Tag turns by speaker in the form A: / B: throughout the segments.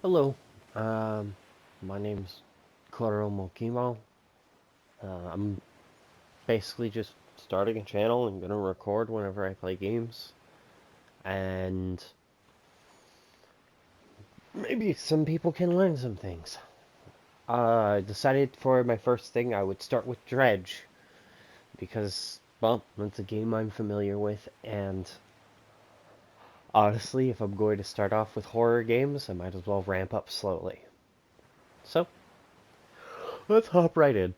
A: Hello, my name's Koromokimo. I'm basically just starting a channel and gonna record whenever I play games. And maybe some people can learn some things. I decided for my first thing I would start with Dredge. Because, well, that's a game I'm familiar with, and honestly, if I'm going to start off with horror games, I might as well ramp up slowly. So, let's hop right in.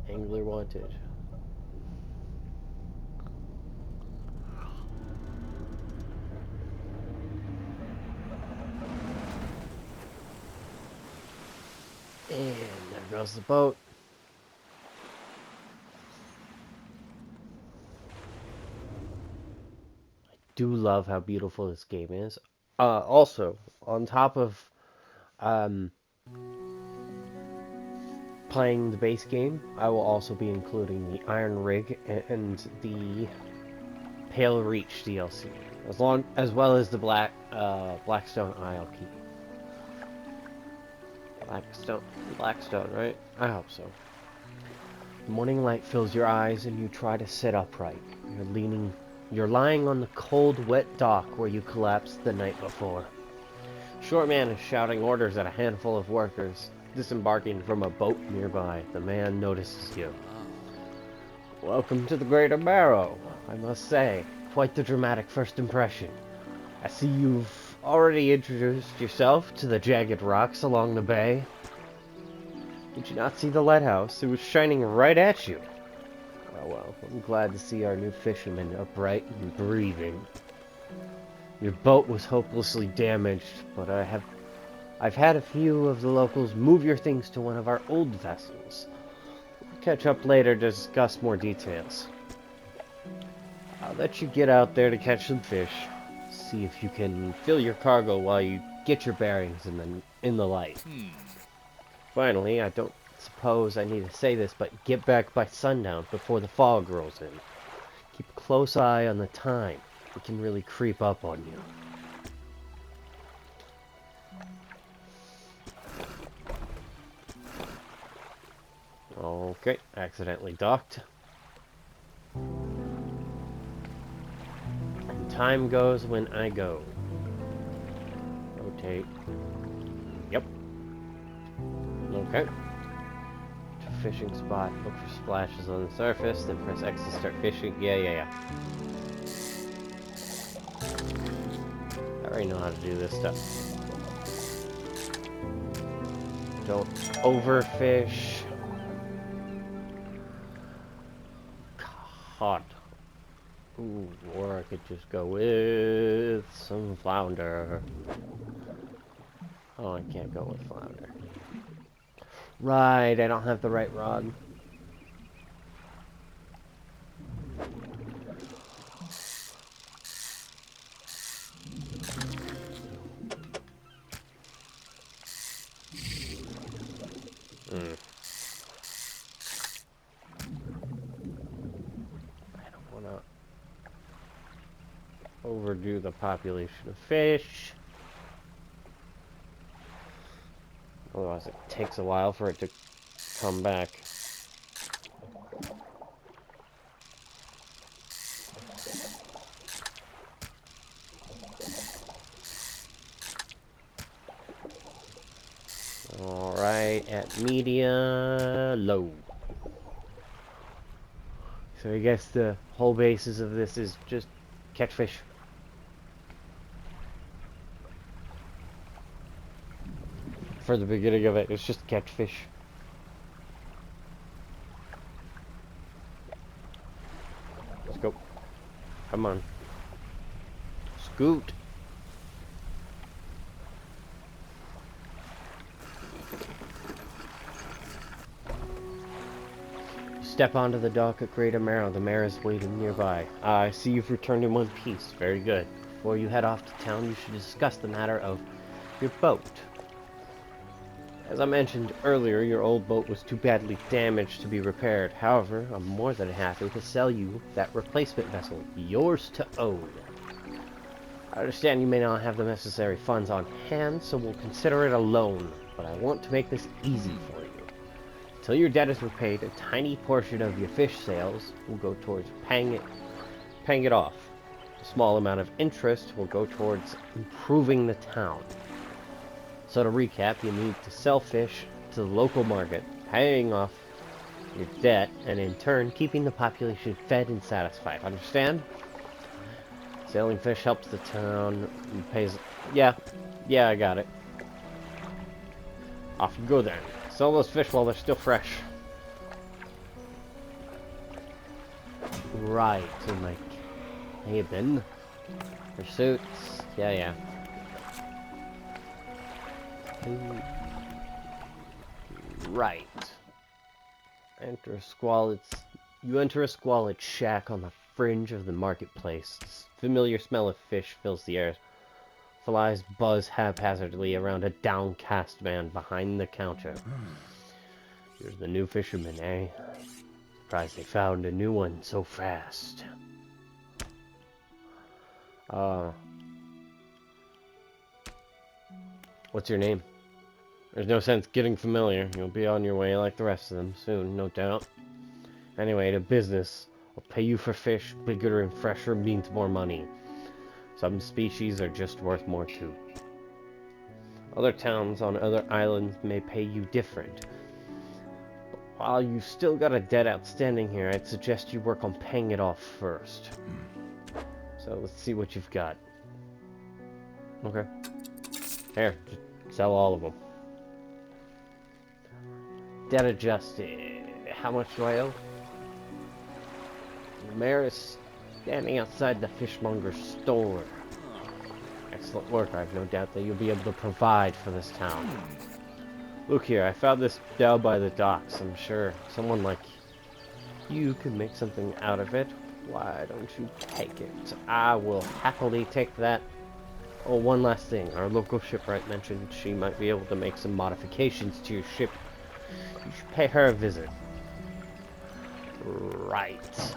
A: Angler Wanted. And there goes the boat. Do love how beautiful this game is. Also, on top of um, playing the base game, I will also be including the Iron Rig and the Pale Reach DLC, as well as the Blackstone Isle Key. Blackstone, right? I hope so. The morning light fills your eyes, and you try to sit upright. You're lying on the cold, wet dock where you collapsed the night before. Short man is shouting orders at a handful of workers. Disembarking from a boat nearby, the man notices you. Welcome to the Greater Barrow, I must say. Quite the dramatic first impression. I see you've already introduced yourself to the jagged rocks along the bay. Did you not see the lighthouse? It was shining right at you. Oh well, I'm glad to see our new fisherman upright and breathing. Your boat was hopelessly damaged, but I've had a few of the locals move your things to one of our old vessels. We'll catch up later to discuss more details. I'll let you get out there to catch some fish. See if you can fill your cargo while you get your bearings in the light. Finally, I don't suppose I need to say this, but get back by sundown before the fog rolls in. Keep a close eye on the time. It can really creep up on you. Okay, accidentally docked. And time goes when I go. Rotate. Yep. Okay. To fishing spot. Look for splashes on the surface, then press X to start fishing. Yeah. I already know how to do this stuff. Don't overfish. Caught. Ooh, or I could just go with some flounder. Oh, I can't go with flounder. Right, I don't have the right rod. I don't want to overdo the population of fish. Otherwise it takes a while for it to come back. Alright, at media low. So I guess the whole basis of this is just catch fish. For the beginning of it, it's just catch fish. Let's go. Come on. Scoot. Step onto the dock at Greater Marrow. The mare is waiting nearby. I see you've returned in one piece. Very good. Before you head off to town, you should discuss the matter of your boat. As I mentioned earlier, your old boat was too badly damaged to be repaired. However, I'm more than happy to sell you that replacement vessel, yours to own. I understand you may not have the necessary funds on hand, so we'll consider it a loan, but I want to make this easy for you. Until your debt is repaid, a tiny portion of your fish sales will go towards paying it off. A small amount of interest will go towards improving the town. So to recap, you need to sell fish to the local market, paying off your debt, and in turn, keeping the population fed and satisfied. Understand? Selling fish helps the town and pays... Yeah, I got it. Off you go then. Sell those fish while they're still fresh. Right, in my cabin. Pursuits. Yeah. Right. You enter a squalid shack on the fringe of the marketplace. This familiar smell of fish fills the air. Flies buzz haphazardly around a downcast man behind the counter. You're the new fisherman, eh? Surprised they found a new one so fast. What's your name? There's no sense getting familiar. You'll be on your way like the rest of them soon, no doubt. Anyway, to business. I'll pay you for fish. Bigger and fresher means more money. Some species are just worth more too. Other towns on other islands may pay you different. But while you've still got a debt outstanding here, I'd suggest you work on paying it off first. So let's see what you've got. Okay. Here, just sell all of them. Debt adjusted. How much do I owe? The mayor is standing outside the fishmonger's store. Excellent work. I have no doubt that you'll be able to provide for this town. Look here, I found this down by the docks. I'm sure someone like you could make something out of it. Why don't you take it? I will happily take that. Oh, one last thing. Our local shipwright mentioned she might be able to make some modifications to your ship. You should pay her a visit. Right.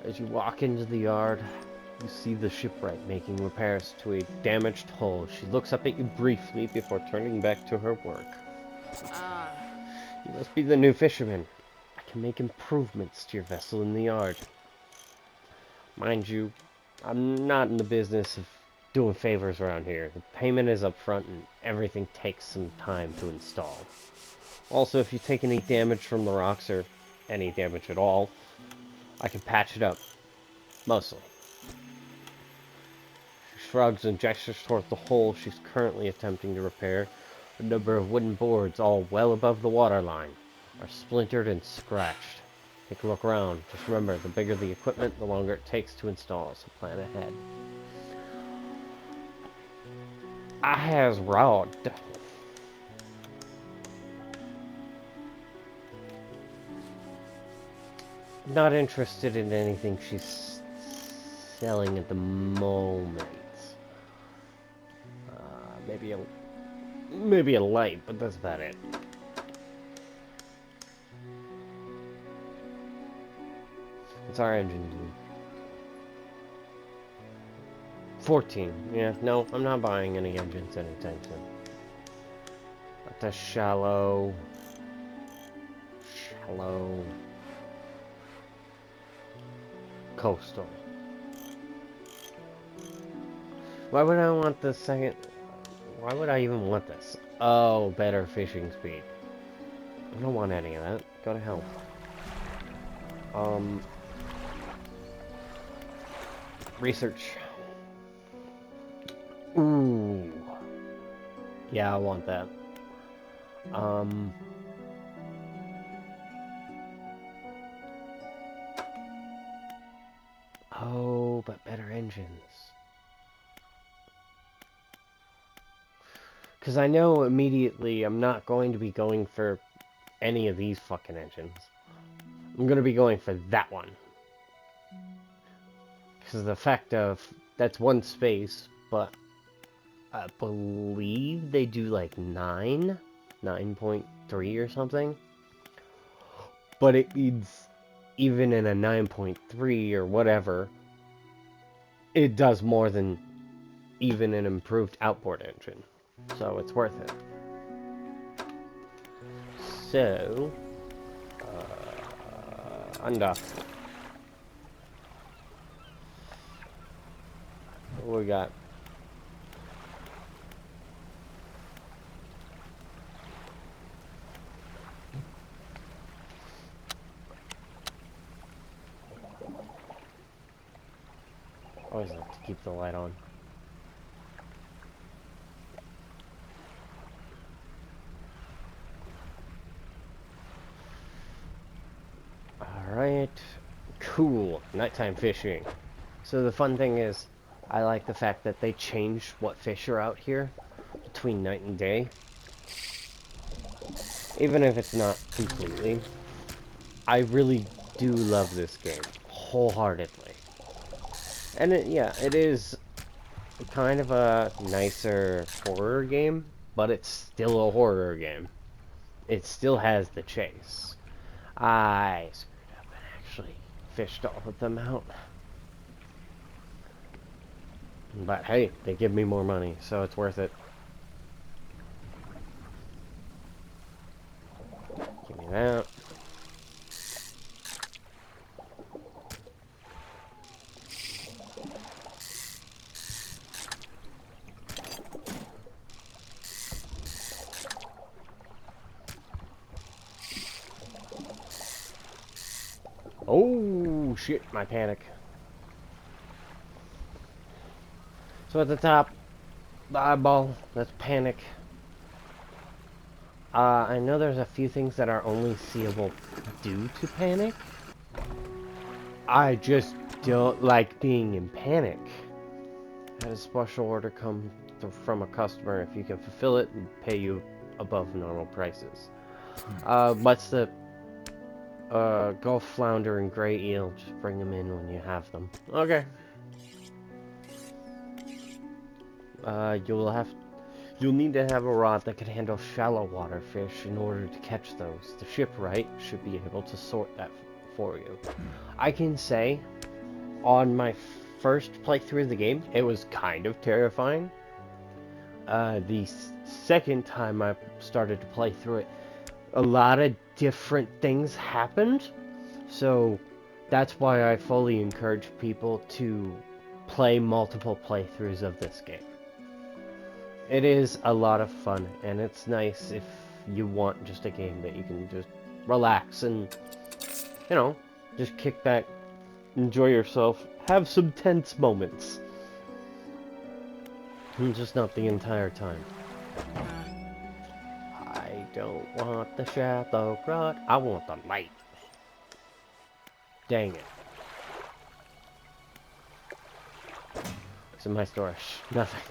A: As you walk into the yard, you see the shipwright making repairs to a damaged hull. She looks up at you briefly before turning back to her work. You must be the new fisherman. I can make improvements to your vessel in the yard. Mind you, I'm not in the business of doing favors around here. The payment is up front and everything takes some time to install. Also, if you take any damage from the rocks, or any damage at all, I can patch it up. Mostly. She shrugs and gestures toward the hole she's currently attempting to repair. A number of wooden boards, all well above the waterline, are splintered and scratched. Take a look around. Just remember, the bigger the equipment, the longer it takes to install, so plan ahead. I has rod. Not interested in anything she's selling at the moment. Maybe a light, but that's about it. What's our engine do? 14. Yeah, no, I'm not buying any engines anytime soon. What the shallow. Coastal. Why would I want the second? Why would I even want this? Oh, better fishing speed. I don't want any of that. Go to hell. Research. Ooh. Yeah, I want that. Oh, but better engines. Because I know immediately I'm not going to be going for any of these fucking engines. I'm going to be going for that one. Because of the fact of, that's one space, but I believe they do like 9.3 or something. But it means even in a 9.3 or whatever, it does more than even an improved outboard engine. So it's worth it. So, undock. What we got? Always like to keep the light on. Alright. Cool. Nighttime fishing. So the fun thing is, I like the fact that they changed what fish are out here between night and day. Even if it's not completely. I really do love this game. Wholeheartedly. And it is kind of a nicer horror game, but it's still a horror game. It still has the chase. I screwed up and actually fished all of them out. But hey, they give me more money, so it's worth it. Give me that. Oh, shit, my panic. So at the top, the eyeball, that's panic. I know there's a few things that are only seeable due to panic. I just don't like being in panic. Had a special order come from a customer. If you can fulfill it, and pay you above normal prices. What's the Gulf flounder and gray eel? Just bring them in when you have them. Okay. You'll need to have a rod that can handle shallow water fish in order to catch those. The shipwright should be able to sort that for you. I can say, on my first playthrough of the game, it was kind of terrifying. The second time I started to play through it, a lot of different things happened. So that's why I fully encourage people to play multiple playthroughs of this game. It is a lot of fun, and it's nice if you want just a game that you can just relax and, you know, just kick back, enjoy yourself, have some tense moments. And just not the entire time. I don't want the shadow rod, I want the light. Dang it. What's in my storage? Nothing.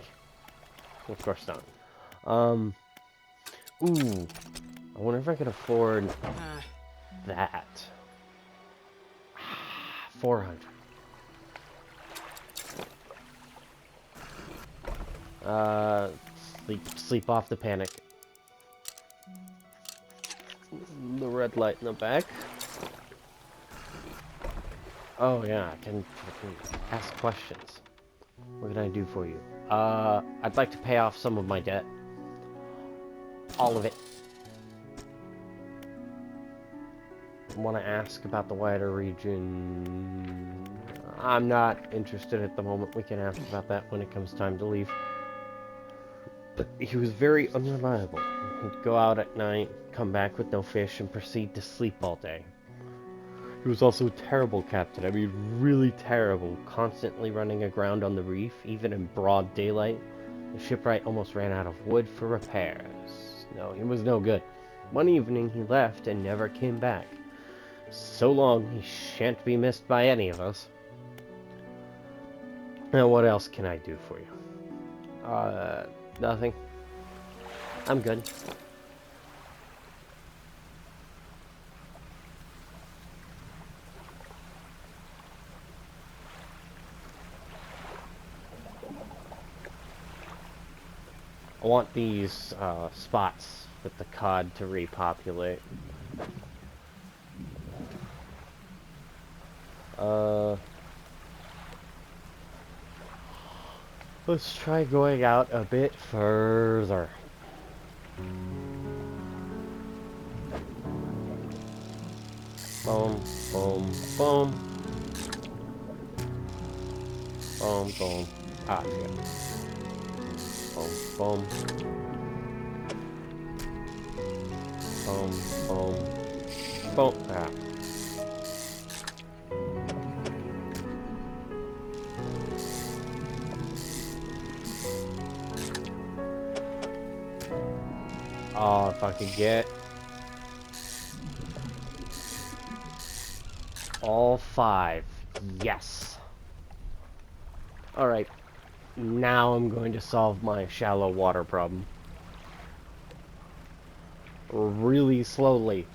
A: Of course not. Ooh. I wonder if I could afford that. 400. Sleep off the panic. The red light in the back. Oh yeah, I can ask questions. What can I do for you? I'd like to pay off some of my debt. All of it. Want to ask about the wider region. I'm not interested at the moment. We can ask about that when it comes time to leave. But he was very unreliable. He'd go out at night, come back with no fish, and proceed to sleep all day. He was also a terrible captain. I mean, really terrible. Constantly running aground on the reef, even in broad daylight. The shipwright almost ran out of wood for repairs. No, he was no good. One evening he left and never came back. So long, he shan't be missed by any of us. Now, what else can I do for you? Nothing. I'm good. I want these spots with the cod to repopulate. Let's try going out a bit further. Boom, boom, boom. Boom, boom. Ah, shit. Boom, boom. Boom, boom. Boom. Ah. Oh, if I could get all 5. Yes. Alright. Now I'm going to solve my shallow water problem. Really slowly.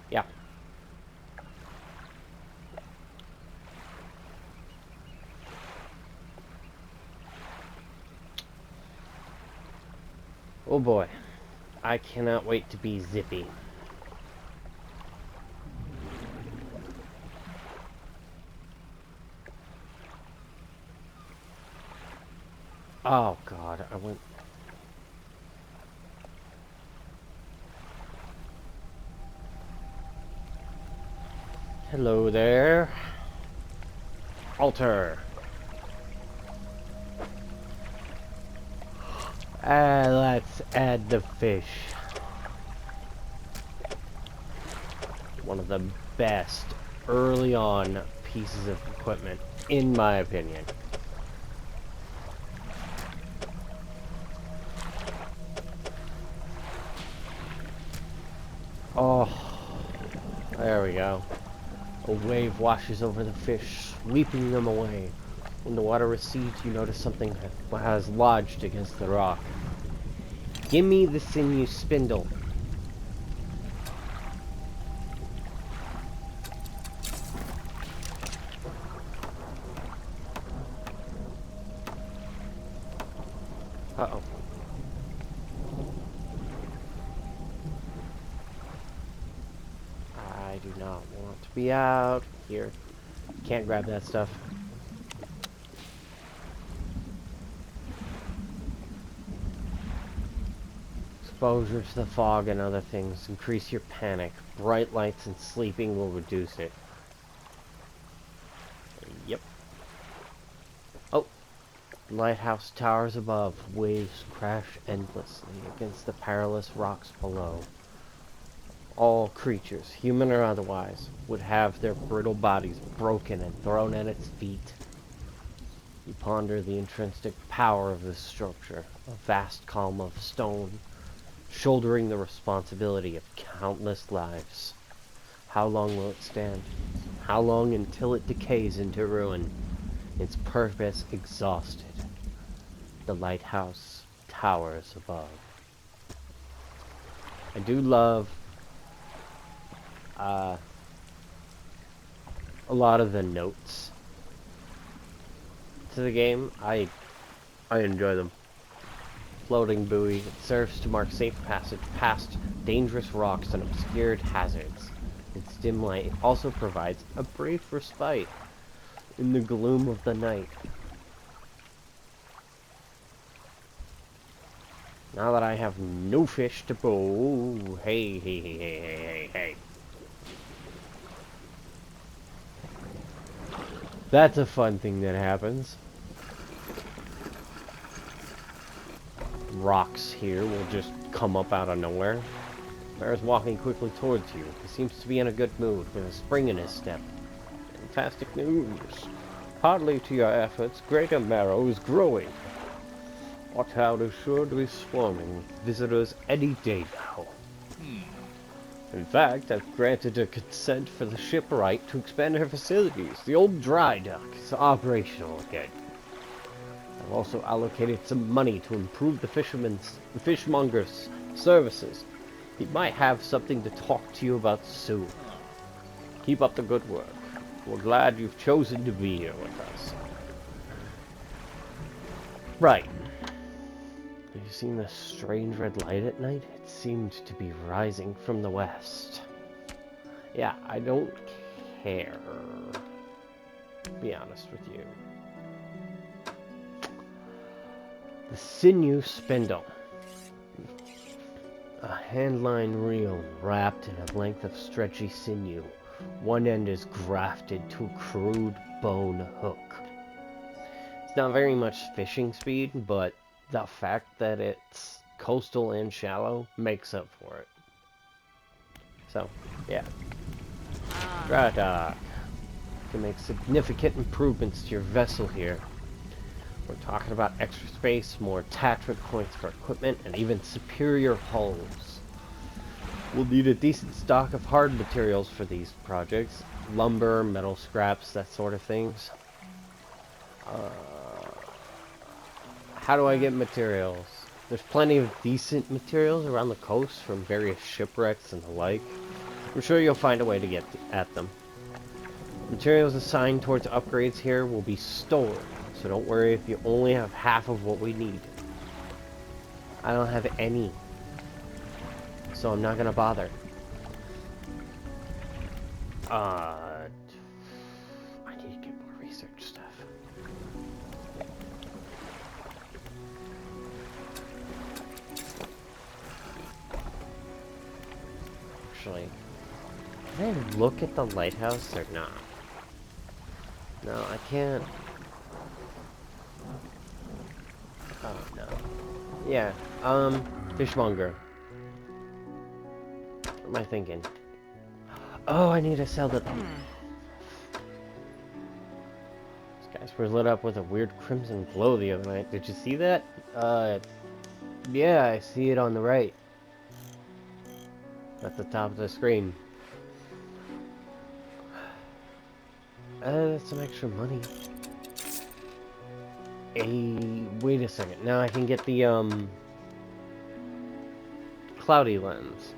A: Yeah. Oh boy. I cannot wait to be zippy. Oh god, I went... Hello there. Alter. Let's add the fish. One of the best early on pieces of equipment, in my opinion. Oh, there we go. A wave washes over the fish, sweeping them away. When the water recedes, you notice something has lodged against the rock. Gimme the sinew spindle. Uh-oh. I do not want to be out here. Can't grab that stuff. Exposure to the fog and other things increase your panic. Bright lights and sleeping will reduce it. Yep. Oh. Lighthouse towers above. Waves crash endlessly against the perilous rocks below. All creatures, human or otherwise, would have their brittle bodies broken and thrown at its feet. You ponder the intrinsic power of this structure, a vast column of stone, shouldering the responsibility of countless lives. How long will it stand? How long until it decays into ruin, its purpose exhausted? The lighthouse towers above. I do love a lot of the notes to the game. I enjoy them. Floating buoy. It serves to mark safe passage past dangerous rocks and obscured hazards. Its dim light also provides a brief respite in the gloom of the night. Now that I have no fish to bow, hey, hey, hey, hey, hey, hey, hey. That's a fun thing that happens. Rocks here will just come up out of nowhere. Bear is walking quickly towards you. He seems to be in a good mood, with a spring in his step. Fantastic news. Partly to your efforts, Greater Marrow is growing. Our town is sure to be swarming with visitors any day now. In fact, I've granted a consent for the shipwright to expand her facilities. The old dry dock is operational again. I've also allocated some money to improve the fishmonger's services. He might have something to talk to you about soon. Keep up the good work. We're glad you've chosen to be here with us. Right. Have you seen this strange red light at night? It seemed to be rising from the west. Yeah, I don't care. To be honest with you. The sinew spindle. A handline reel wrapped in a length of stretchy sinew. One end is grafted to a crude bone hook. It's not very much fishing speed, but the fact that it's coastal and shallow makes up for it. So, yeah. Dredge can make significant improvements to your vessel here. We're talking about extra space, more attachment points for equipment, and even superior hulls. We'll need a decent stock of hard materials for these projects. Lumber, metal scraps, that sort of things. How do I get materials? There's plenty of decent materials around the coast from various shipwrecks and the like. I'm sure you'll find a way to get at them. Materials assigned towards upgrades here will be stored, so don't worry if you only have half of what we need. I don't have any, so I'm not gonna bother. I need to get more research stuff. Actually, can I look at the lighthouse or not? No, I can't. Oh, no. Yeah, fishmonger. What am I thinking? Oh, I need to sell the... These guys were lit up with a weird crimson glow the other night. Did you see that? Yeah, I see it on the right. At the top of the screen. That's some extra money. Wait a second. Now I can get the, cloudy lens.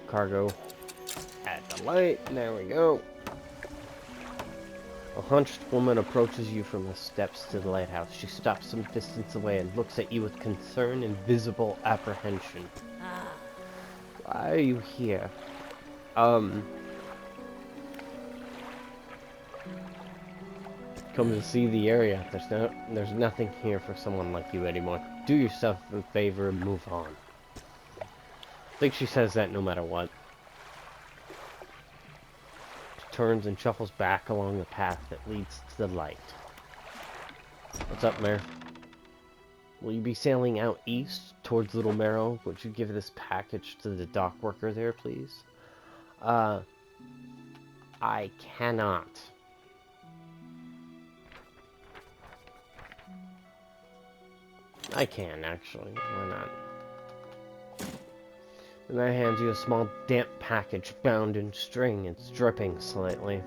A: Cargo. Add the light. There we go. A hunched woman approaches you from the steps to the lighthouse. She stops some distance away and looks at you with concern and visible apprehension. Why are you here? Come to see the area. There's nothing here for someone like you anymore. Do yourself a favor and move on. I think she says that no matter what. Turns and shuffles back along the path that leads to the light. What's up, Mare? Will you be sailing out east towards Little Marrow? Would you give this package to the dock worker there, please? I cannot. I can, actually. Why not? And I hand you a small damp package bound in string. It's dripping slightly.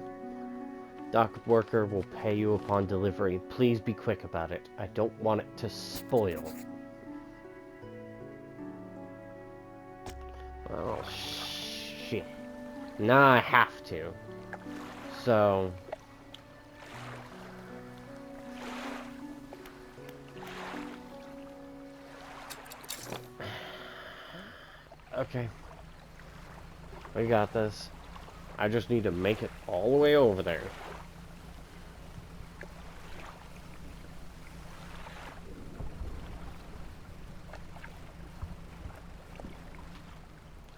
A: Dock worker will pay you upon delivery. Please be quick about it. I don't want it to spoil. Oh, shit. Now I have to. So... Okay. We got this. I just need to make it all the way over there.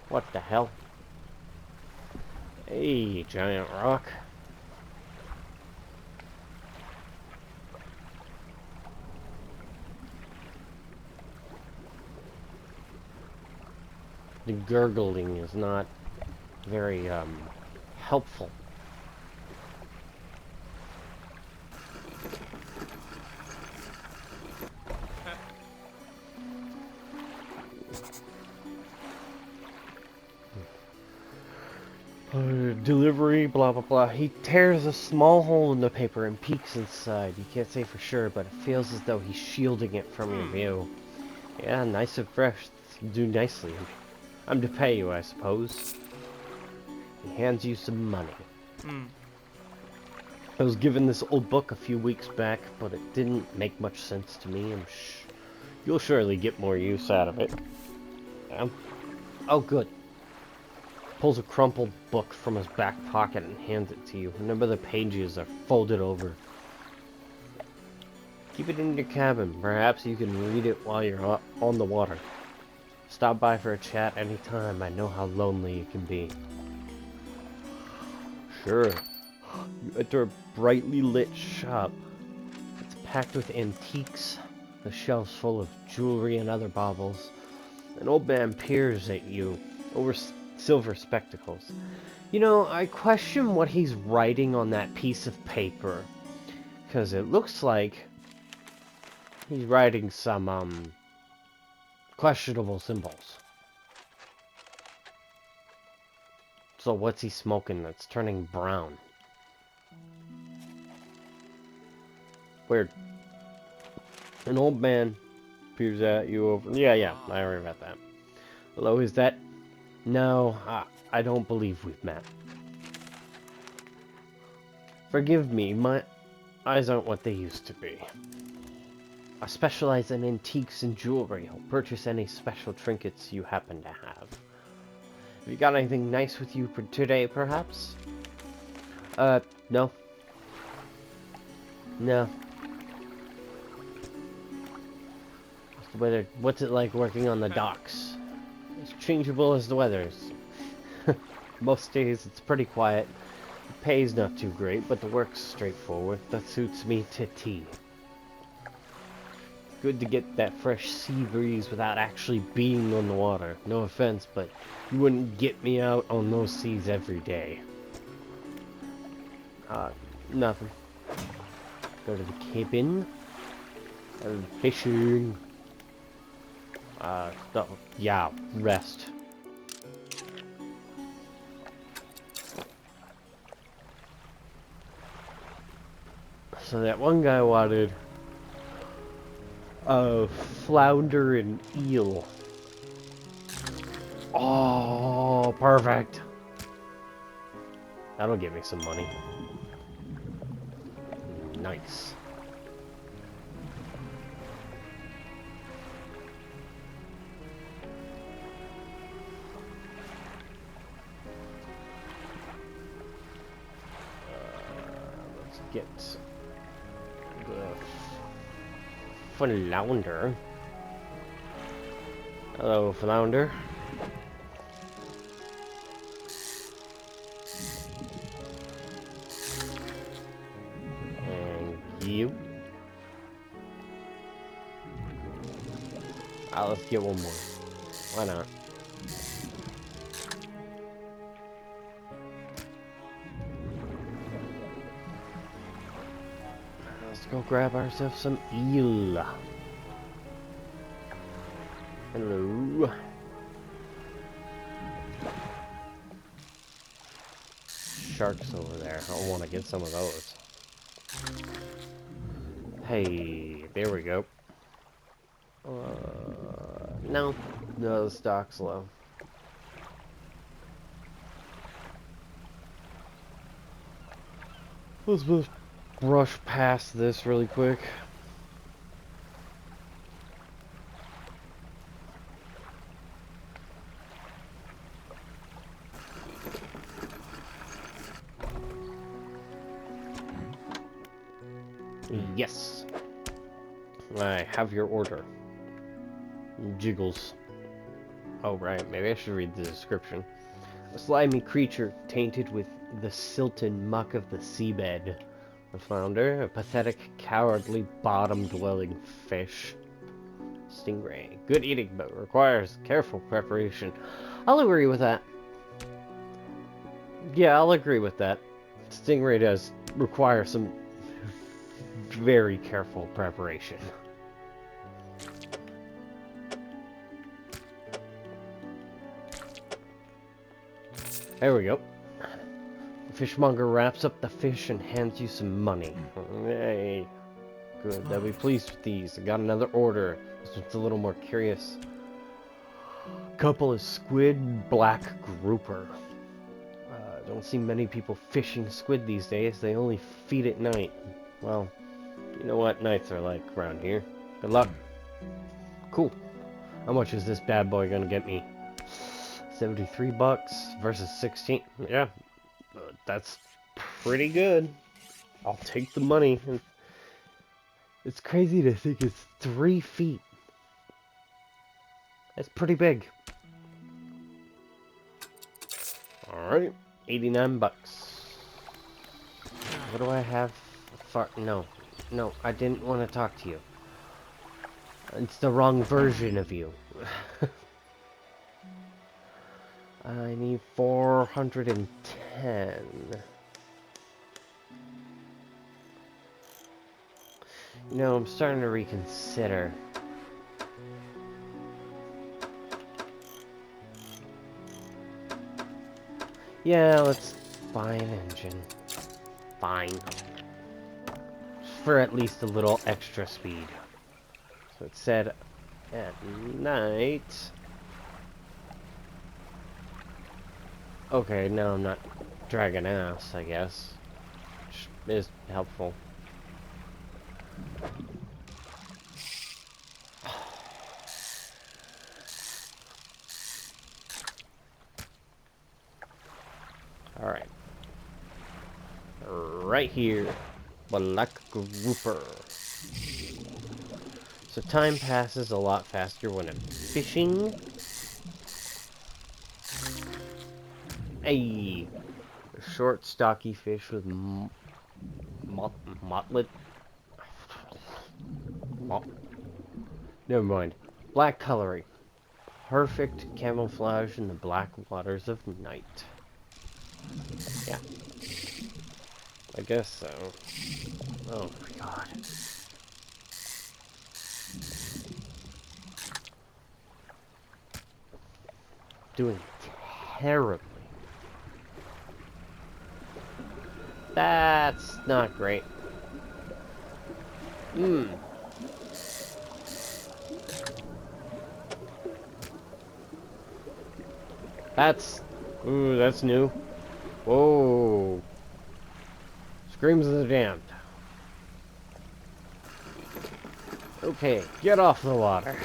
A: What the hell? Hey, giant rock. The gurgling is not very, helpful. Delivery, blah blah blah. He tears a small hole in the paper and peeks inside. You can't say for sure, but it feels as though he's shielding it from your view. Yeah, nice and fresh. Do nicely. I'm to pay you, I suppose. He hands you some money. I was given this old book a few weeks back, but it didn't make much sense to me. You'll surely get more use out of it. Yeah. Oh, good. Pulls a crumpled book from his back pocket and hands it to you. Remember, the pages are folded over. Keep it in your cabin. Perhaps you can read it while you're on the water. Stop by for a chat anytime. I know how lonely it can be. Sure. You enter a brightly lit shop. It's packed with antiques, the shelves full of jewelry and other baubles. An old man peers at you over silver spectacles. You know, I question what he's writing on that piece of paper. Because it looks like he's writing some, questionable symbols. So what's he smoking that's turning brown? Weird. An old man peers at you over... Yeah, I already read that. Hello, is that... No, I don't believe we've met. Forgive me, my eyes aren't what they used to be. I specialize in antiques and jewelry. I'll purchase any special trinkets you happen to have. Have you got anything nice with you for today, perhaps? No. No. What's it like working on the docks? As changeable as the weather is. Most days it's pretty quiet. The pay's not too great, but the work's straightforward. That suits me to T. Good to get that fresh sea breeze without actually being on the water. No offense, but you wouldn't get me out on those seas every day. Nothing. Go to the cabin. Fishing. Yeah, rest. So that one guy wanted a flounder and eel. Oh, perfect. That'll get me some money. Nice. Let's get the flounder. Hello, flounder. And you. Let's get one more. Why not? Let's go grab ourselves some eel. Hello. Sharks over there. I want to get some of those. Hey, there we go. No, the stock's low. Let's just brush past this really quick. Yes. I have your order. Jiggles. Oh, right. Maybe I should read the description. A slimy creature tainted with the silt and muck of the seabed. A flounder, a pathetic, cowardly, bottom-dwelling fish. Stingray. Good eating, but requires careful preparation. I'll agree with that. Yeah, I'll agree with that. Stingray does require some very careful preparation. There we go. Fishmonger wraps up the fish and hands you some money. Hey, good. They'll be pleased with these. I got another order. This one's a little more curious. Couple of squid black grouper. Don't see many people fishing squid these days. They only feed at night. Well, you know what nights are like around here. Good luck. Cool. How much is this bad boy gonna get me? 73 bucks versus 16. Yeah, that's pretty good. I'll take the money. It's crazy to think it's 3 feet. That's pretty big. Alright, 89 bucks. What do I have for... No, I didn't want to talk to you. It's the wrong version of you. I need 410. You know, I'm starting to reconsider. Yeah, let's buy an engine. Fine. For at least a little extra speed. So it said at night. Okay, now I'm not dragging ass, I guess. Which is helpful. Alright. Right here. Black grouper. So time passes a lot faster when I'm fishing. Hey! A short, stocky fish with motlet. Never mind. Black coloring. Perfect camouflage in the black waters of night. Yeah. I guess so. Oh my god. Doing terribly. That's not great. Ooh, that's new. Whoa. Screams of the damned. Okay, get off the water.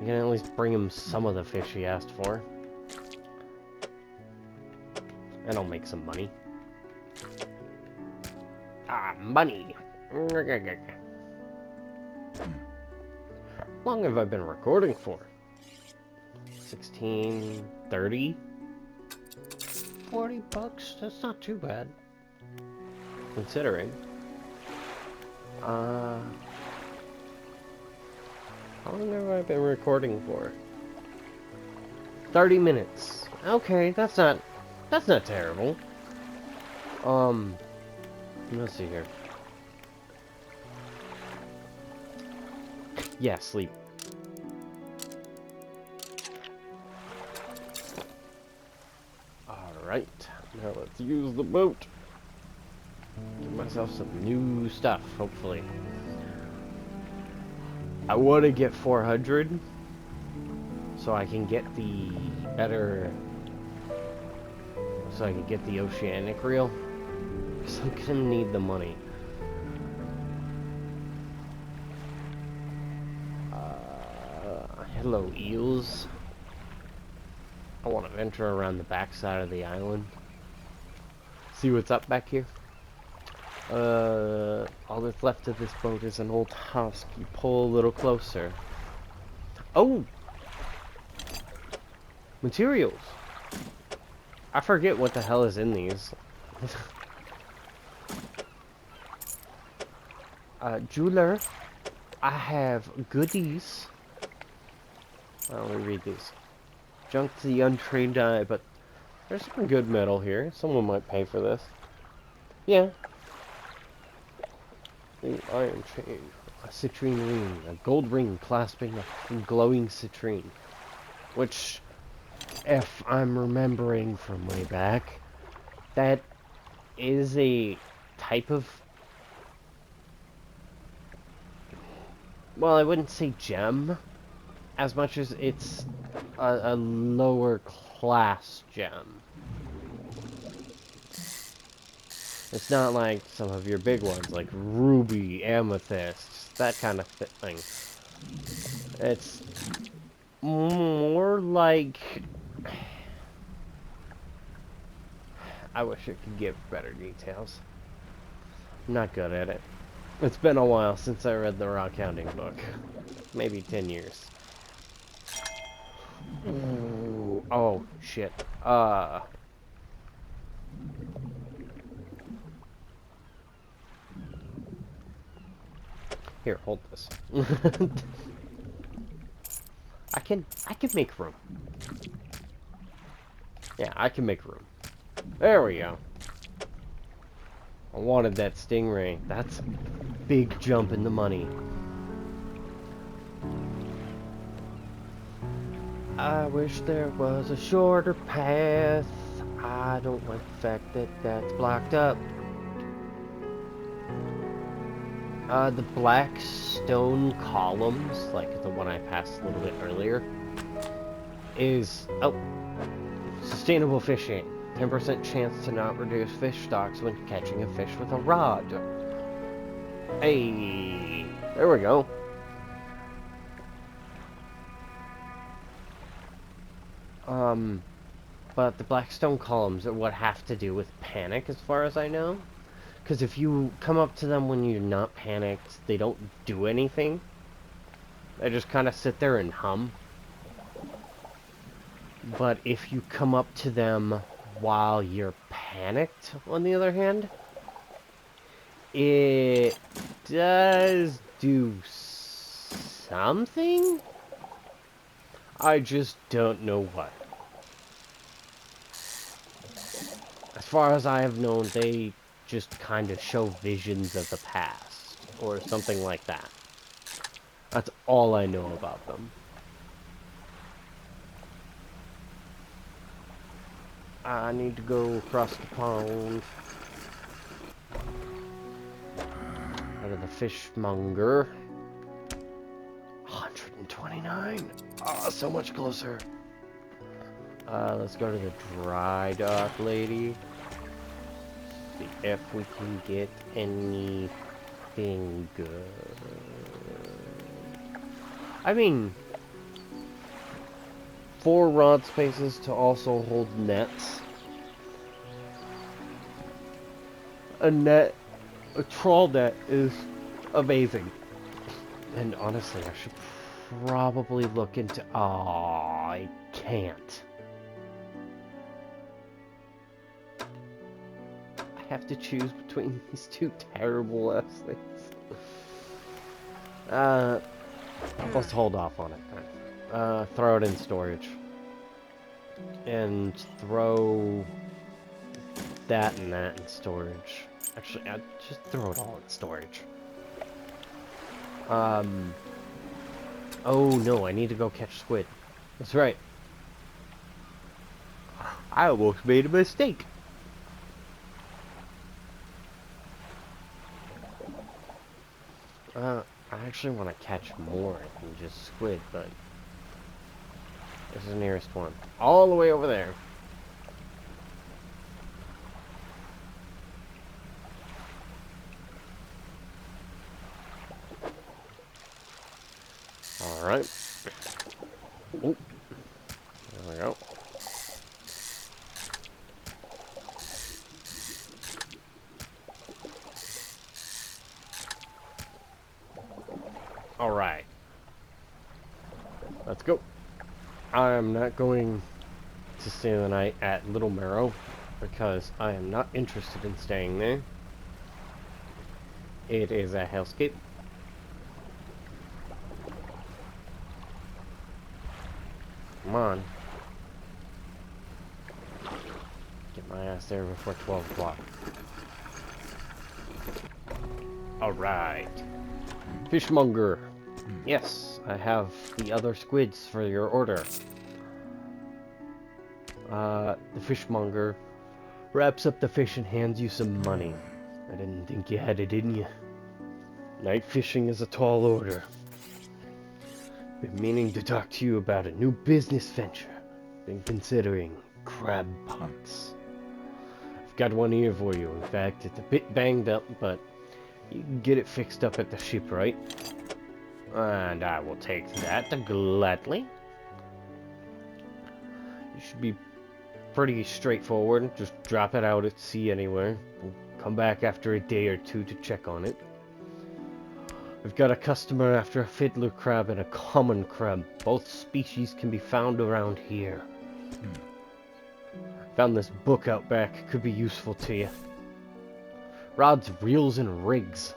A: You can at least bring him some of the fish he asked for. And I'll make some money. Ah, money! How long have I been recording for? 16, 30? 40 bucks? That's not too bad. Considering. How long have I been recording for? 30 minutes. Okay, that's not terrible. Let's see here. Yeah, sleep. Alright, now let's use the boat. Give myself some new stuff, hopefully. I want to get 400 so I can get the better, so I can get the oceanic reel, because I'm gonna need the money. Hello, eels. I want to venture around the backside of the island. See what's up back here. All that's left of this boat is an old husk. You pull a little closer. Oh! Materials! I forget what the hell is in these. Jeweler, I have goodies. Let me read these. Junk to the untrained eye, but there's some good metal here. Someone might pay for this. Yeah. The iron chain, a citrine ring, a gold ring clasping a glowing citrine, which if I'm remembering from way back, that is a type of... Well, I wouldn't say gem, as much as it's a lower class gem. It's not like some of your big ones, like ruby, amethyst, that kind of thing. It's more like... I wish it could give better details. I'm not good at it. It's been a while since I read the raw counting book. Maybe 10 years. Ooh, oh, shit. Here, hold this. I can make room. Yeah, I can make room. There we go. I wanted that stingray. That's a big jump in the money. I wish there was a shorter path. I don't like the fact that that's blocked up. The black stone columns, like the one I passed a little bit earlier, is... Oh, sustainable fishing. 10% chance to not reduce fish stocks when catching a fish with a rod. Hey, there we go. But the black stone columns are what have to do with panic, as far as I know. Because if you come up to them when you're not panicked, they don't do anything. They just kind of sit there and hum. But if you come up to them while you're panicked, on the other hand, it does do something? I just don't know what. As far as I have known, they just kind of show visions of the past, or something like that. That's all I know about them. I need to go across the pond. Out of the fishmonger. 129. Oh, so much closer. Let's go to the dry dock lady. See if we can get anything good. I mean, 4 rod spaces to also hold nets. A trawl net is amazing. And honestly, I should probably look into... Oh, I can't. I have to choose between these two terrible ass things. Let's hold off on it then. Throw it in storage. And throw that and that in storage. Actually, I'd just throw it all in storage. Oh no, I need to go catch squid. That's right. I almost made a mistake. I actually want to catch more than just squid, but this is the nearest one. All the way over there. Alright. Oh. There we go. Alright. Let's go. I'm not going to stay the night at Little Marrow because I am not interested in staying there. It is a hellscape. Come on. Get my ass there before 12 o'clock. Alright. Fishmonger. Yes, I have the other squids for your order. The fishmonger wraps up the fish and hands you some money. I didn't think you had it in you. Night fishing is a tall order. Been meaning to talk to you about a new business venture. Been considering crab pots. I've got one here for you. In fact, it's a bit banged up, but you can get it fixed up at the shipwright. And I will take that gladly. You should be pretty straightforward. Just drop it out at sea anywhere. And come back after a day or two to check on it. I've got a customer after a fiddler crab and a common crab. Both species can be found around here. Found this book out back. Could be useful to you. Rods, reels, and rigs.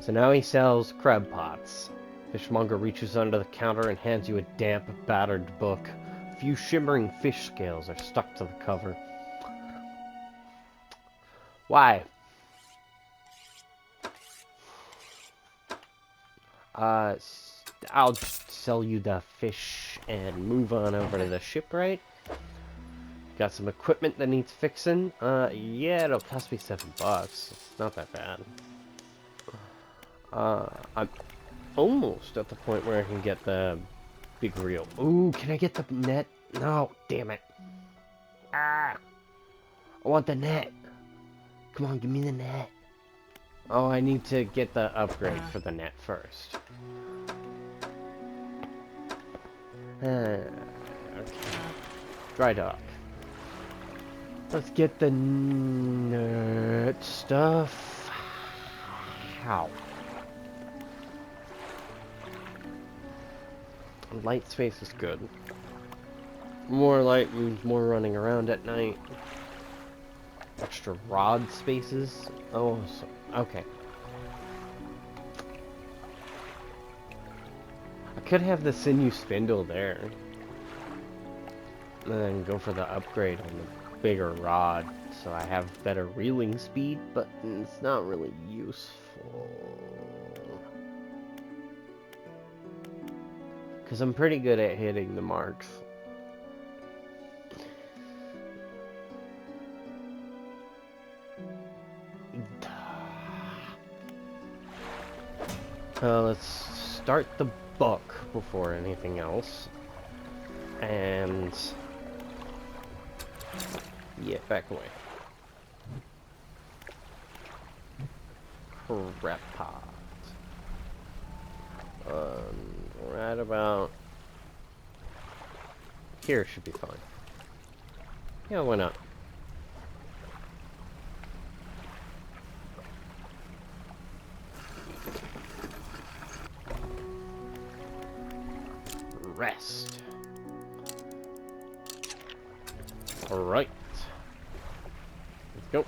A: So now he sells crab pots. Fishmonger reaches under the counter and hands you a damp, battered book. A few shimmering fish scales are stuck to the cover. Why? I'll just sell you the fish and move on over to the shipwright. Got some equipment that needs fixing. Yeah, it'll cost me $7. It's not that bad. I'm almost at the point where I can get the big reel. Ooh, can I get the net? No, damn it. Ah, I want the net. Come on, give me the net. Oh, I need to get the upgrade for the net first. Okay. Dry dock. Let's get the net stuff. How? Light space is good. More light means more running around at night. Extra rod spaces. Oh, so, okay. I could have the sinew spindle there. And then go for the upgrade on the bigger rod. So I have better reeling speed, but it's not really useful. Because I'm pretty good at hitting the marks. Let's start the book before anything else. And... yeah, back away. Crap pot. Right about... here should be fine. Yeah, why not? Rest. Alright. Let's go.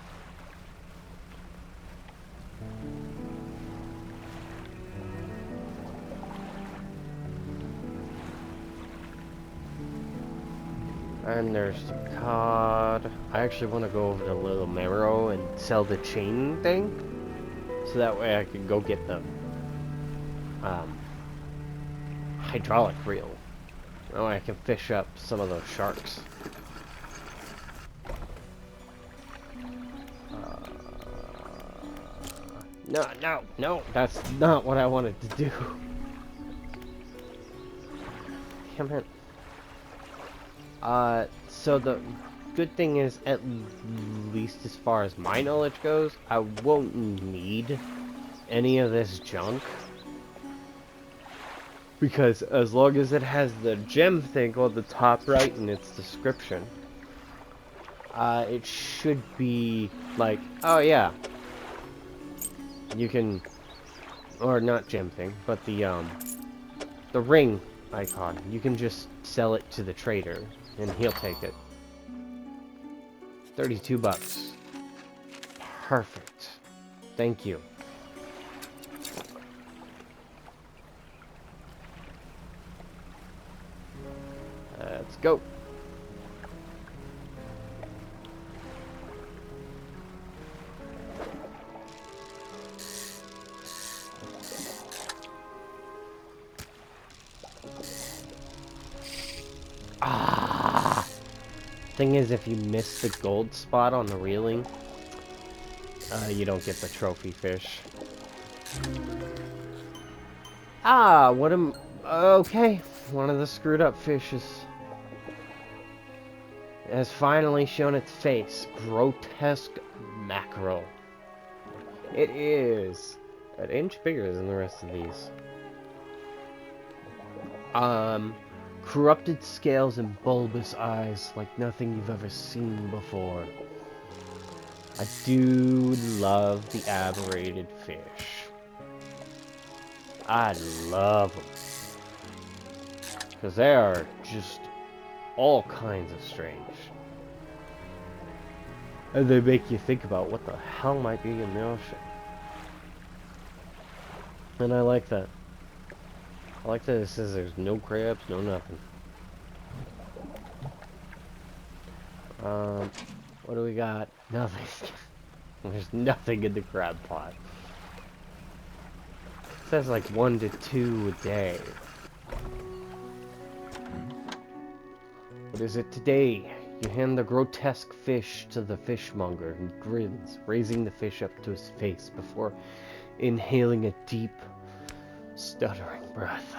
A: And there's the cod. I actually want to go over to Little Marrow and sell the chain thing. So that way I can go get the hydraulic reel. Oh, I can fish up some of those sharks. No, that's not what I wanted to do. Damn it. So the good thing is, at least as far as my knowledge goes, I won't need any of this junk. Because as long as it has the gem thing on the top right in its description, it should be like, oh yeah, you can, or not gem thing, but the ring icon, you can just sell it to the trader, and he'll take it. $32. Perfect. Thank you. Let's go. Ah. thing is, if you miss the gold spot on the reeling, you don't get the trophy fish. Ah, what am... Okay, one of the screwed up fishes has finally shown its face. Grotesque mackerel. It is an inch bigger than the rest of these. Corrupted scales and bulbous eyes like nothing you've ever seen before. I do love the aberrated fish. I love them. Because they are just all kinds of strange. And they make you think about what the hell might be in the ocean. And I like that. I like that it says there's no crabs, no nothing. What do we got? Nothing. There's nothing in the crab pot. It says like 1 to 2 a day. What is it today? You hand the grotesque fish to the fishmonger, who grins, raising the fish up to his face before inhaling a deep, stuttering breath.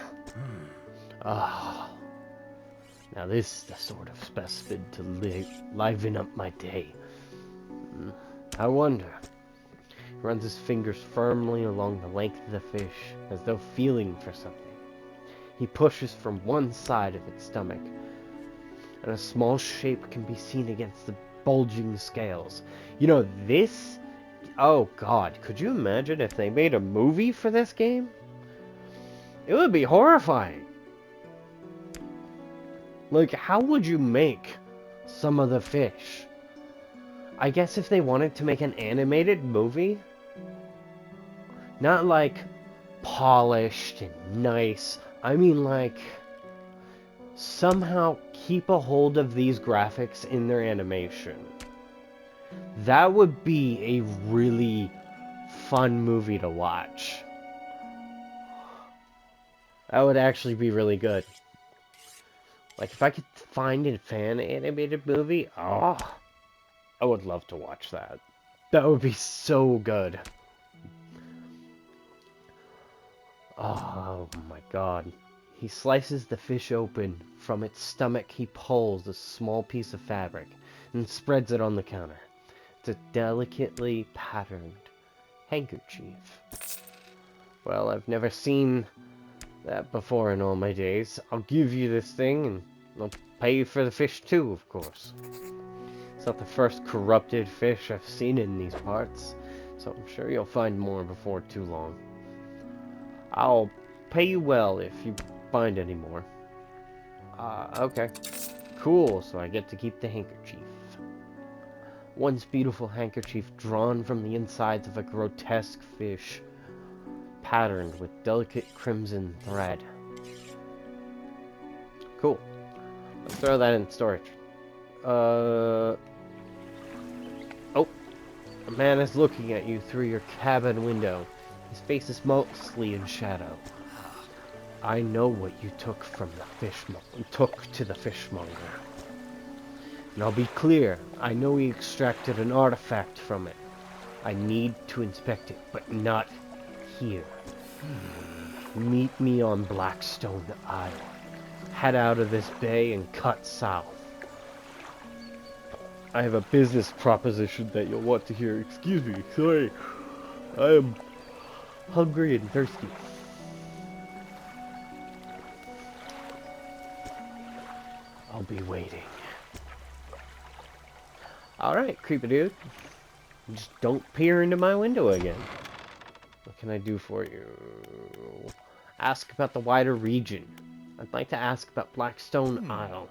A: Ah. Now this is the sort of specimen to liven up my day. I wonder. He runs his fingers firmly along the length of the fish, as though feeling for something. He pushes from one side of its stomach, and a small shape can be seen against the bulging scales. You know, this... Oh god, could you imagine if they made a movie for this game? It would be horrifying. Like, how would you make some of the fish? I guess if they wanted to make an animated movie, not like polished and nice, I mean like somehow keep a hold of these graphics in their animation. That would be a really fun movie to watch. That would actually be really good. Like, if I could find a fan animated movie, oh, I would love to watch that. That would be so good. Oh my god. He slices the fish open. From its stomach, he pulls a small piece of fabric and spreads it on the counter. It's a delicately patterned handkerchief. Well, I've never seen that before in all my days. I'll give you this thing, and I'll pay you for the fish too, of course. It's not the first corrupted fish I've seen in these parts, so I'm sure you'll find more before too long. I'll pay you well if you find any more. Okay. Cool, so I get to keep the handkerchief. Once beautiful handkerchief drawn from the insides of a grotesque fish, patterned with delicate crimson thread. Cool. Let's throw that in storage. Oh. A man is looking at you through your cabin window. His face is mostly in shadow. I know what you took from the to the fishmonger. And I'll be clear, I know he extracted an artifact from it. I need to inspect it, but not here. Meet me on Blackstone Isle. Head out of this bay and cut south. I have a business proposition that you'll want to hear. Excuse me, sorry. I am hungry and thirsty. I'll be waiting. Alright, creepy dude. Just don't peer into my window again. What can I do for you? Ask about the wider region. I'd like to ask about Blackstone Isle.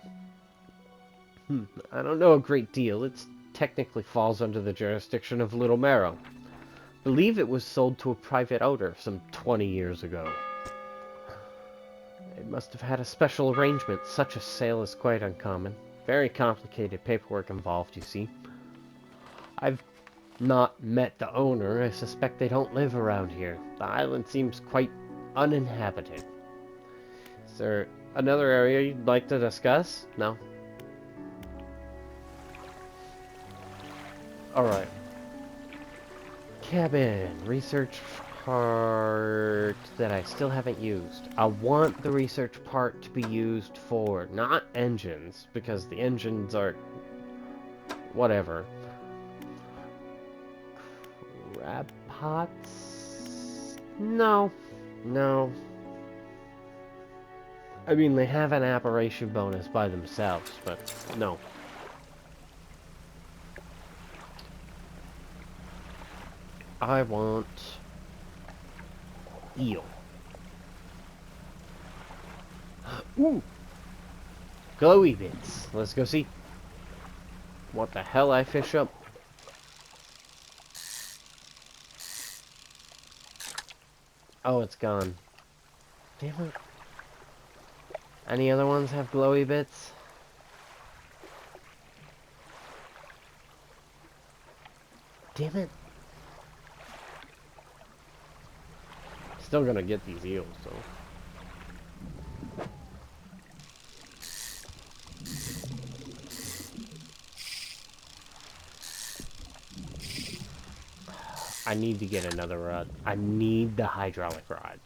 A: I don't know a great deal. It technically falls under the jurisdiction of Little Marrow. I believe it was sold to a private owner some 20 years ago. It must have had a special arrangement. Such a sale is quite uncommon. Very complicated paperwork involved, you see. I've not met the owner. I suspect they don't live around here. The island seems quite uninhabited. Is there another area you'd like to discuss? No? Alright. Cabin. Research part that I still haven't used. I want the research part to be used for not engines, because the engines are whatever. Crab pots? No. No. I mean, they have an apparition bonus by themselves, but no. I want eel. Ooh! Glowy bits. Let's go see what the hell I fish up. Oh, it's gone. Damn it. Any other ones have glowy bits? Damn it. Still gonna get these eels, though. I need to get another rod. I need the hydraulic rod.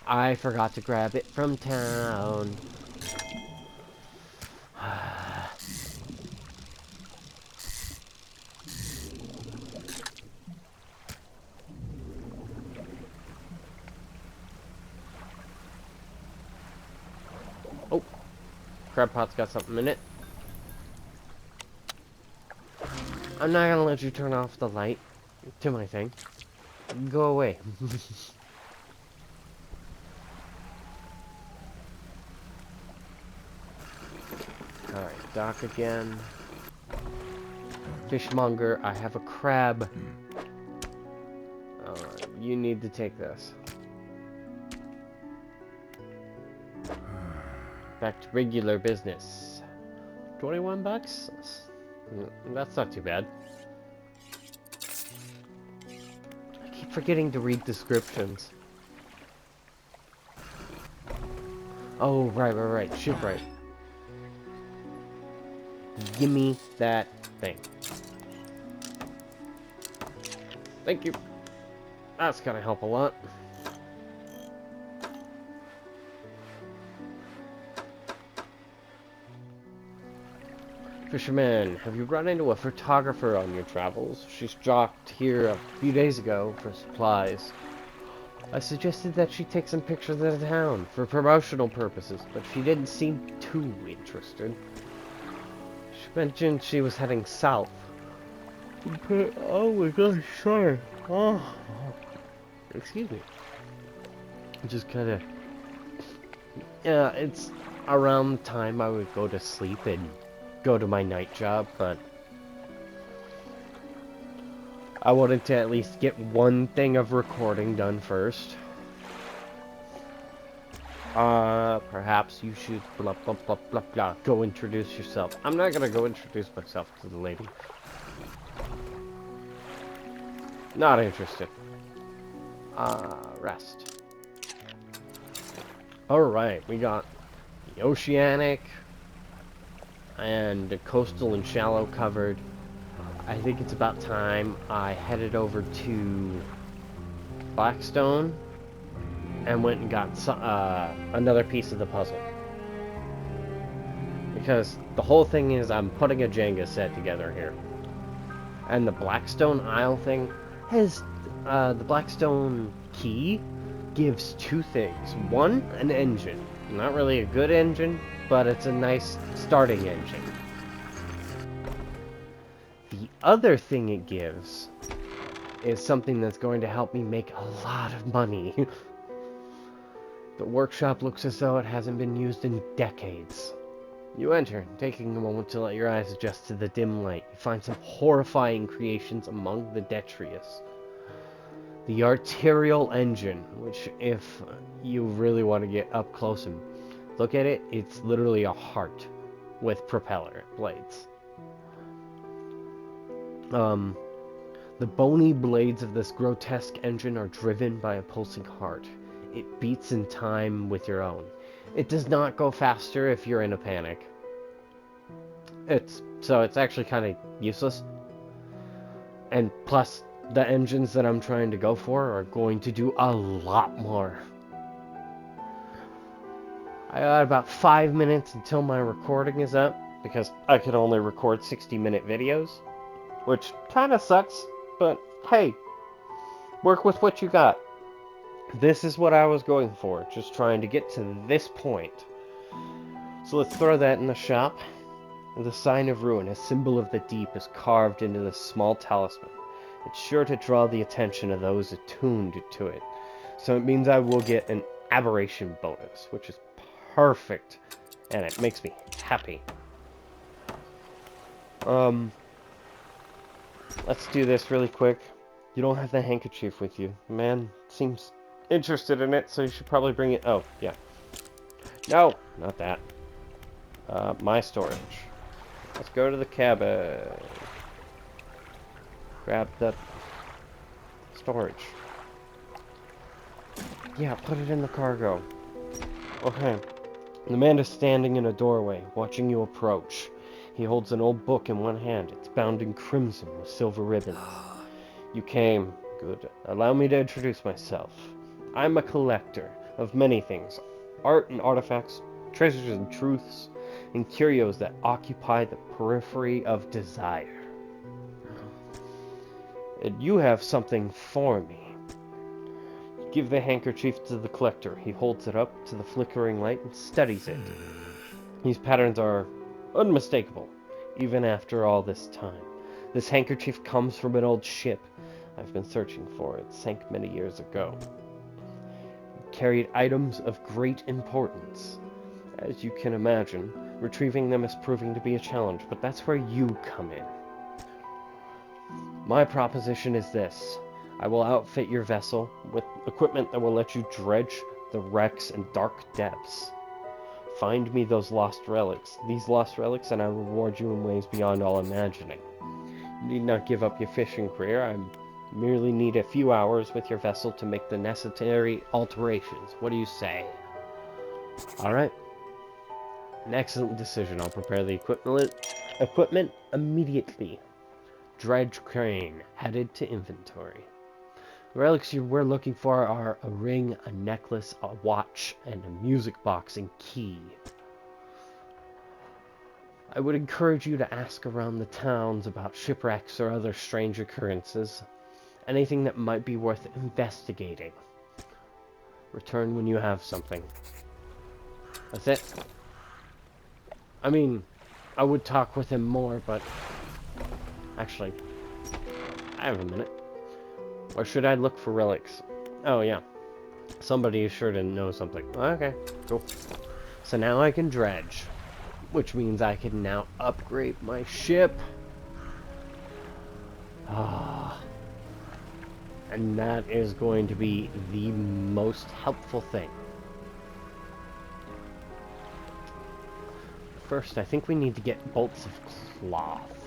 A: I forgot to grab it from town. Oh, crab pot's got something in it. I'm not gonna let you turn off the light to my thing. Go away. Alright, dock again. Fishmonger, I have a crab. You need to take this. Back to regular business. 21 bucks? That's not too bad. I keep forgetting to read descriptions. Oh, right. Shipwright. Gimme that thing. Thank you. That's gonna help a lot. Fisherman, have you run into a photographer on your travels? She's docked here a few days ago for supplies. I suggested that she take some pictures of the town for promotional purposes, but she didn't seem too interested. She mentioned she was heading south. Oh my gosh, sorry. Oh. Excuse me. Just kinda... Yeah, it's around the time I would go to sleep and go to my night job, but I wanted to at least get one thing of recording done first. Perhaps you should blah blah blah blah blah. Go introduce yourself. I'm not gonna go introduce myself to the lady. Not interested. Rest. Alright, we got the oceanic and the coastal and shallow covered. I think it's about time I headed over to Blackstone and went and got another piece of the puzzle. Because the whole thing is I'm putting a Jenga set together here. And the Blackstone Isle thing has... the Blackstone key gives two things. One, an engine. Not really a good engine, but it's a nice starting engine. The other thing it gives is something that's going to help me make a lot of money. The workshop looks as though it hasn't been used in decades. You enter, taking a moment to let your eyes adjust to the dim light. You find some horrifying creations among the detritus. The arterial engine, which if you really want to get up close and look at it, it's literally a heart with propeller blades. The bony blades of this grotesque engine are driven by a pulsing heart. It beats in time with your own. It does not go faster if you're in a panic. So it's actually kind of useless. And plus, the engines that I'm trying to go for are going to do a lot more. I got about 5 minutes until my recording is up, because I can only record 60-minute videos, which kind of sucks, but hey, work with what you got. This is what I was going for, just trying to get to this point. So let's throw that in the shop. The sign of ruin, a symbol of the deep, is carved into this small talisman. It's sure to draw the attention of those attuned to it. So it means I will get an aberration bonus, which is perfect, and it makes me happy. Let's do this really quick. You don't have the handkerchief with you. The man seems interested in it, so you should probably bring it. Oh, yeah. No, not that. My storage. Let's go to the cabin. Grab the storage. Yeah, put it in the cargo. Okay. The man is standing in a doorway, watching you approach. He holds an old book in one hand. It's bound in crimson with silver ribbons. You came. Good. Allow me to introduce myself. I'm a collector of many things. Art and artifacts, treasures and truths, and curios that occupy the periphery of desire. And you have something for me. Give the handkerchief to the collector. He holds it up to the flickering light and studies it. These patterns are unmistakable, even after all this time. This handkerchief comes from an old ship I've been searching for. It sank many years ago. It carried items of great importance. As you can imagine, retrieving them is proving to be a challenge, but that's where you come in. My proposition is this. I will outfit your vessel with equipment that will let you dredge the wrecks and dark depths. Find me those lost relics, and I will reward you in ways beyond all imagining. You need not give up your fishing career. I merely need a few hours with your vessel to make the necessary alterations. What do you say? Alright. An excellent decision. I'll prepare the equipment immediately. Dredge crane, added to inventory. The relics we're looking for are a ring, a necklace, a watch, and a music box and key. I would encourage you to ask around the towns about shipwrecks or other strange occurrences. Anything that might be worth investigating. Return when you have something. That's it. I mean, I would talk with him more, but... Actually, I have a minute. Or should I look for relics? Oh, yeah. Somebody is sure to know something. Okay, cool. So now I can dredge. Which means I can now upgrade my ship. And that is going to be the most helpful thing. First, I think we need to get bolts of cloth.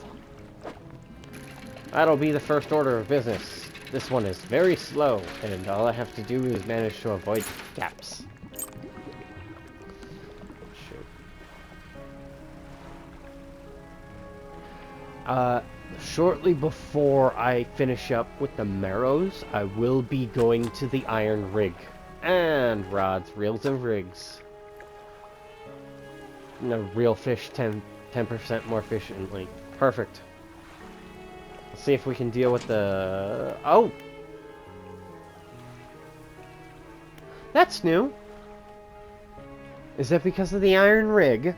A: That'll be the first order of business. This one is very slow, and all I have to do is manage to avoid gaps. Shortly before I finish up with the marrows, I will be going to the iron rig. And rods, reels, and rigs. No, reel fish 10% more efficiently. Perfect. Let's see if we can deal with the... Oh! That's new. Is that because of the iron rig?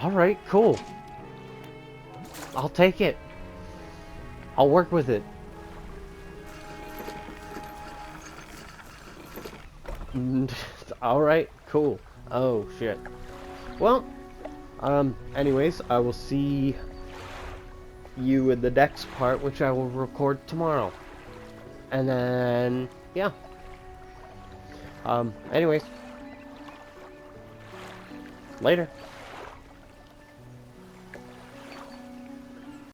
A: Alright, cool. I'll take it. I'll work with it. Alright, cool. Oh, shit. Well, anyways, I will see you in the next part, which I will record tomorrow. And then, yeah. Anyways. Later.